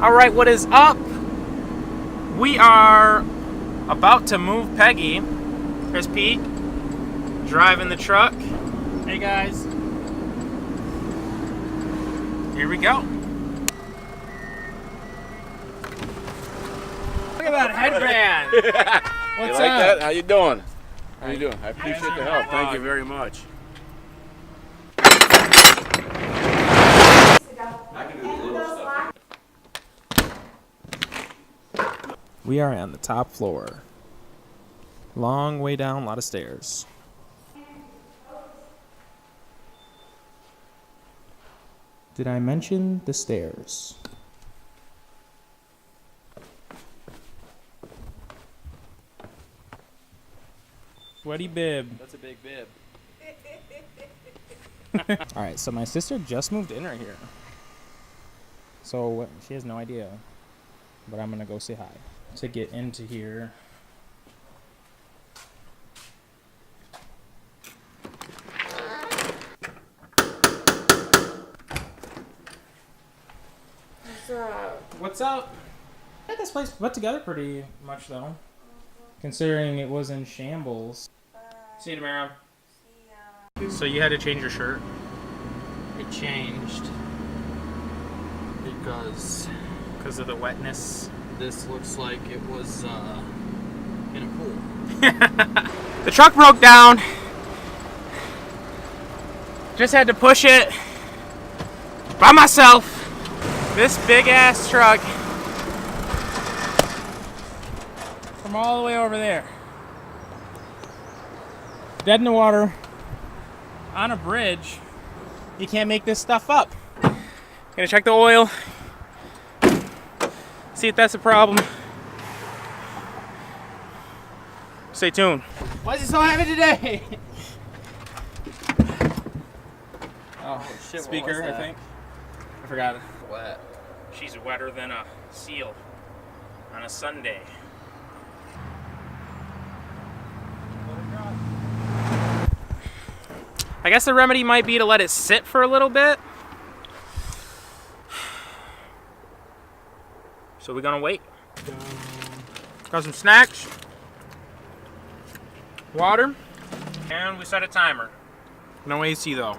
Alright, what is up? We are about to move Peggy. Here's Pete, driving the truck. Hey guys. Here we go. Look at that headband. What's you like up? that? How you doing? How you doing? I appreciate the help. Thank you very much. We are on the top floor. Long way down, a lot of stairs. Did I mention the stairs? Sweaty bib. That's a big bib. Alright, so my sister just moved in right here. So she has no idea. But I'm gonna go say hi. To get into here. What's up? I got this place put together pretty much though. Considering it was in shambles. See you tomorrow. See ya. So you had to change your shirt? It changed because of the wetness. this looks like it was in a pool. The truck broke down. Just had to push it by myself. This big ass truck from all the way over there. Dead in the water on a bridge. You can't make this stuff up. Gonna check the oil. See if that's a problem. Stay tuned. Why is it so heavy today? Oh, shit, speaker, I think. I forgot it. Wet. She's wetter than a seal on a Sunday. I guess the remedy might be to let it sit for a little bit. So we're gonna wait. Got some snacks, water, and we set a timer. No AC though.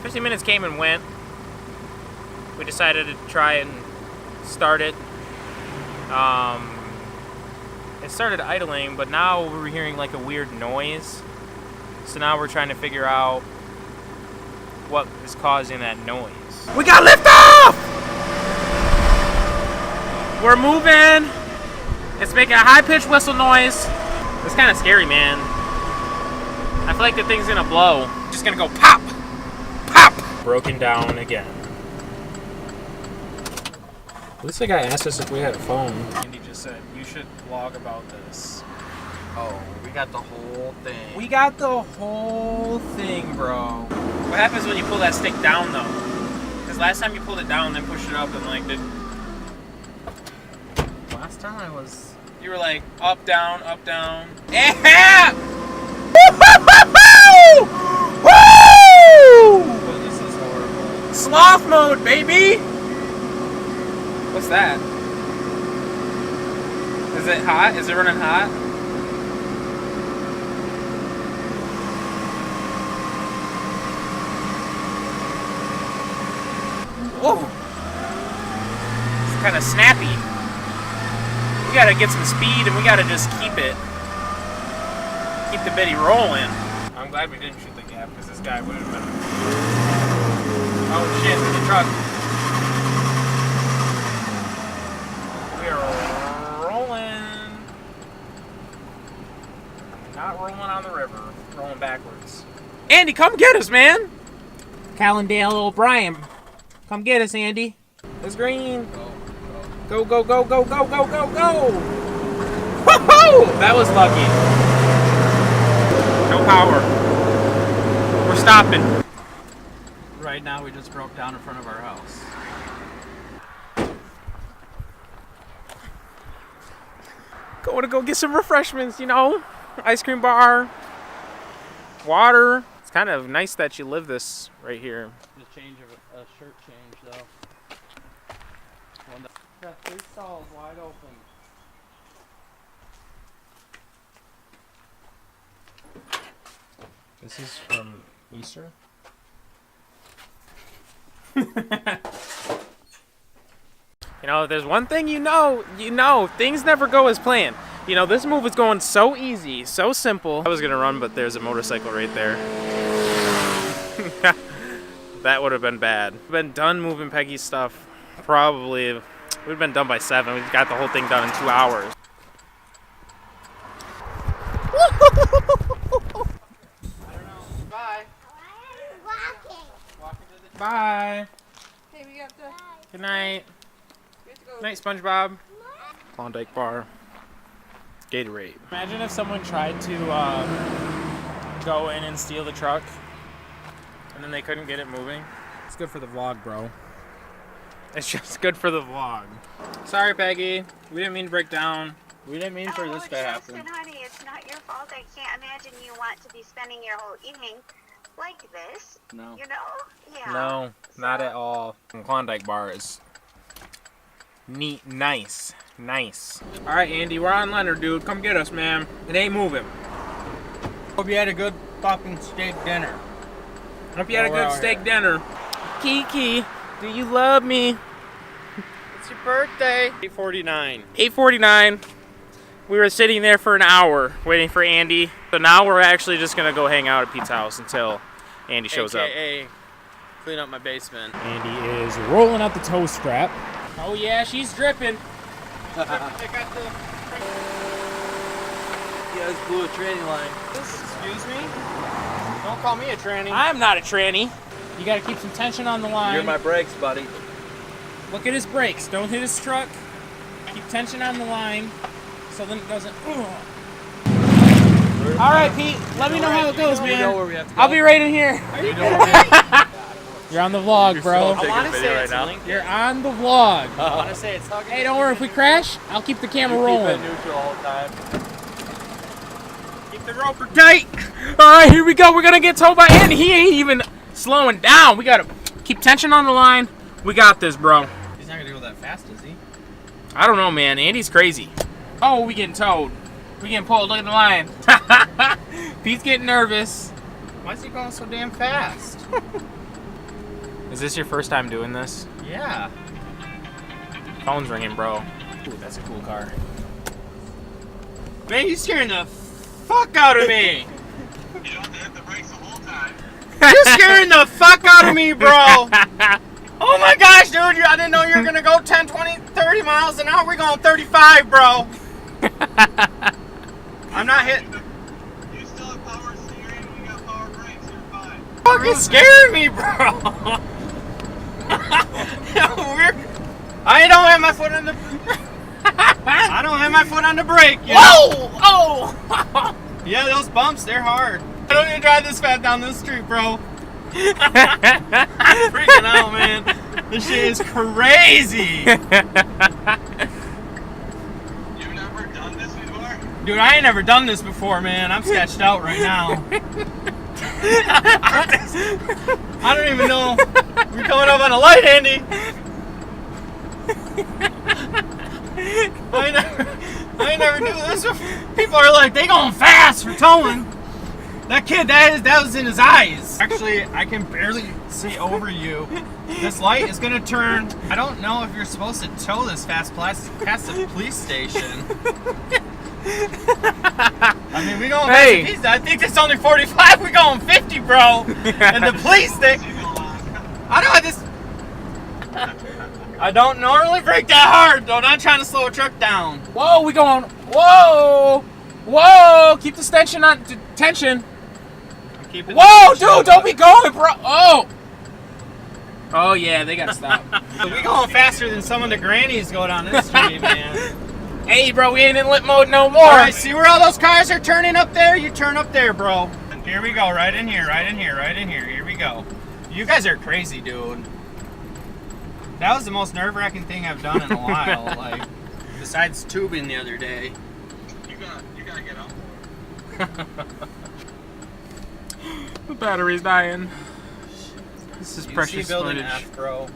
15 minutes came and went. We decided to try and start it. It started idling, but now we're hearing like a weird noise. So now we're trying to figure out what is causing that noise. We got liftoff! We're moving. It's making a high-pitched whistle noise. It's kind of scary, man. I feel like the thing's gonna blow. Just gonna go pop, pop. Broken down again. At least the guy asked us if we had a phone. And he just said, you should blog about this. Oh, we got the whole thing. We got the whole thing, bro. What happens when you pull that stick down, though? Because last time you pulled it down, then pushed it up, and like, Last time I was... you were like, up, down, up, down. Yeah! Woo! Oh, this is horrible. Sloth mode, baby! What's that? Is it hot? Is it running hot? Whoa! It's kind of snappy. We gotta get some speed and we gotta just keep the bitty rolling. I'm glad we didn't shoot the gap because this guy would have been. Oh shit, the truck. We are rolling. Not rolling on the river, rolling backwards. Andy, come get us, man! Callendale O'Brien. Come get us, Andy. It's green. Go, go, go, go, go, go, go, go! Woohoo! That was lucky. No power. We're stopping. Right now we just broke down in front of our house. Going to go get some refreshments, you know? Ice cream bar, water. It's kind of nice that you live this right here. The change of a shirt change though. got 3 stalls wide open. This is from Easter. You know, if there's one thing you know, things never go as planned. You know, this move was going so easy, so simple. I was gonna run, but there's a motorcycle right there. That would have been bad. We've been done moving Peggy's stuff. Probably, we've been done by 7. We got the whole thing done in 2 hours. Bye. Bye. Hey, we have to. Good night. We have to go. Good night, SpongeBob. Klondike Bar. Gatorade. Imagine if someone tried to go in and steal the truck, and then they couldn't get it moving. It's good for the vlog, bro. It's just good for the vlog. Sorry, Peggy. We didn't mean to break down. We didn't mean for this to happen. Listen, honey, it's not your fault. I can't imagine you want to be spending your whole evening like this. No. You know? Yeah. No, not at all. Klondike Bar is neat, nice. All right, Andy, we're on Leonard, dude. Come get us, man. It ain't moving. Hope you had a good fucking steak dinner. Hope you had a good steak dinner. Kiki, do you love me? It's your birthday. 8:49. 8:49. We were sitting there for an hour waiting for Andy. So now we're actually just gonna go hang out at Pete's house until Andy shows up. AKA clean up my basement. Andy is rolling out the toe strap. Oh yeah, she's dripping. You guys blew a tranny line. Excuse me? Don't call me a tranny. I'm not a tranny. You gotta keep some tension on the line. You're my brakes, buddy. Look at his brakes. Don't hit his truck. Keep tension on the line so then it doesn't. All right, Pete. Let me know how it goes, You man. know where we have to go. I'll be right in here. You're on the vlog, bro. I want to say it's linked. You're on the vlog. I want to say it's talking. Hey, don't worry. If we crash, I'll keep the camera rolling. Keep it neutral all the time. Keep the roper tight. All right, here we go. We're gonna get towed by Andy. He ain't even slowing down. We gotta keep tension on the line. We got this, bro. He's not gonna go that fast, is he? I don't know, man. Andy's crazy. Oh, we getting towed. We getting pulled. Look at the line. Pete's getting nervous. Why is he going so damn fast? Is this your first time doing this? Yeah. Phone's ringing, bro. Ooh, that's a cool car. Man, you're scaring the fuck out of me. You don't have to hit the brakes the whole time. You're scaring the fuck out of me, bro. Oh my gosh, dude. I didn't know you were gonna go 10, 20, 30 miles an hour. We're going 35, bro. I'm not hitting. You still have power steering, you got power brakes, you're fine. Fucking scaring me, bro. I don't have my foot on the. I don't have my foot on the brake. You know? Oh! Yeah, those bumps, they're hard. I don't even drive this fast down this street, bro. I'm freaking out, man. This shit is crazy. You've never done this before? Dude, I ain't never done this before, man. I'm sketched out right now. I don't even know. We're coming up on a light, Andy. I ain't never do this before. People are like, they going fast for towing. That kid, that was in his eyes. Actually, I can barely see over you. This light is gonna turn. I don't know if you're supposed to tow this fast past the police station. I mean, we going Hey. past the police. I think it's only 45. We going 50, bro. And the police thing. I don't normally brake that hard, though. Not trying to slow a truck down. Whoa, we going. Whoa! Whoa! Keep the tension on. Tension. I'm keeping Whoa, the dude! Don't be going, bro. Oh! Oh, yeah, they gotta stop. We going faster than some of the grannies go down this street, man. Hey, bro, we ain't in lit mode no more. All right, see where all those cars are turning up there? You turn up there, bro. Here we go, right in here, right in here, right in here. Here we go. You guys are crazy, dude. That was the most nerve-wracking thing I've done in a while. Like, besides tubing the other day. You gotta get out more. The battery's dying. This is precious building footage. F, bro.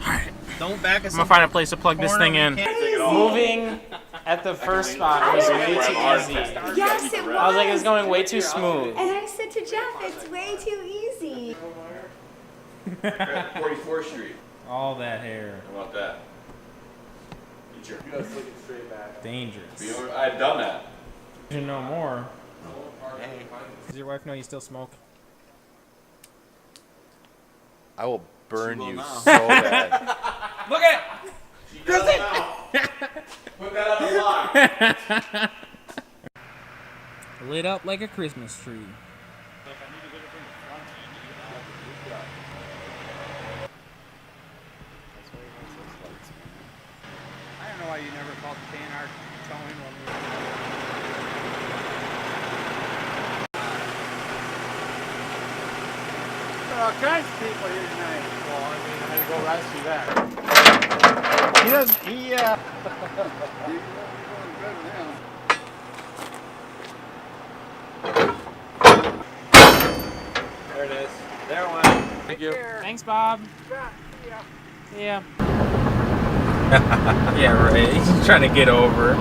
Alright. Don't back us I'm gonna find a place to plug this thing in. Moving at the first spot was way too easy. Yes, it was. I was like, it's going way too smooth. And I said to Jeff, it's way too easy. 44th Street. All that hair. How about that? You gotta flick it straight back. Dangerous. I had done that. You know more. Does your wife know you still smoke? I will burn you now. so bad. Look at Put that on the block. Lit up like a Christmas tree. I don't know why you never called KNR towing when we There are all kinds of people here tonight. Well, I mean, I had to go rescue that. He doesn't, There it is. There it went. Thank you. Thanks, Bob. Yeah. Yeah, right. He's trying to get over.